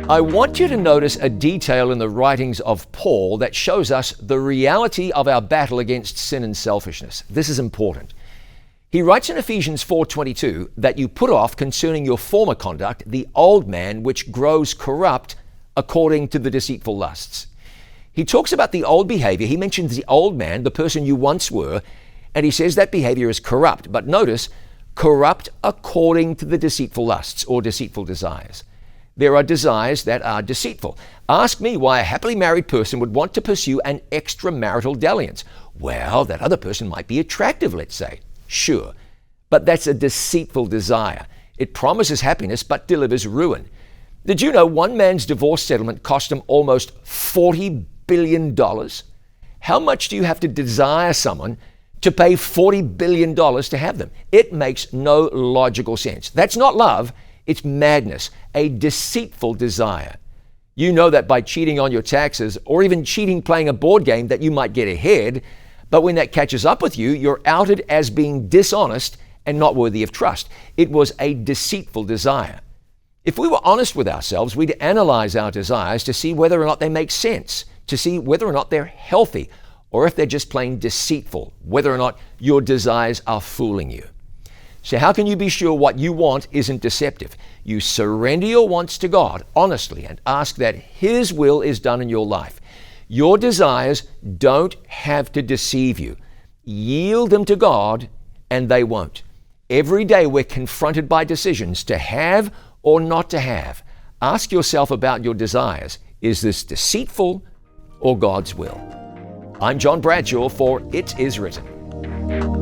I want you to notice a detail in the writings of Paul that shows us the reality of our battle against sin and selfishness. This is important. He writes in Ephesians 4:22 that you put off concerning your former conduct the old man which grows corrupt according to the deceitful lusts. He talks about the old behavior. He mentions the old man, the person you once were, and he says that behavior is corrupt. But notice, corrupt according to the deceitful lusts or deceitful desires. There are desires that are deceitful. Ask me why a happily married person would want to pursue an extramarital dalliance. Well, that other person might be attractive, let's say. Sure, but that's a deceitful desire. It promises happiness but delivers ruin. Did you know one man's divorce settlement cost him almost $40 billion? How much do you have to desire someone to pay $40 billion to have them? It makes no logical sense. That's not love. It's madness, a deceitful desire. You know that by cheating on your taxes or even cheating playing a board game that you might get ahead, but when that catches up with you, you're outed as being dishonest and not worthy of trust. It was a deceitful desire. If we were honest with ourselves, we'd analyze our desires to see whether or not they make sense, to see whether or not they're healthy, or if they're just plain deceitful, whether or not your desires are fooling you. So how can you be sure what you want isn't deceptive? You surrender your wants to God honestly and ask that His will is done in your life. Your desires don't have to deceive you. Yield them to God and they won't. Every day we're confronted by decisions to have or not to have. Ask yourself about your desires. Is this deceitful or God's will? I'm John Bradshaw for It Is Written.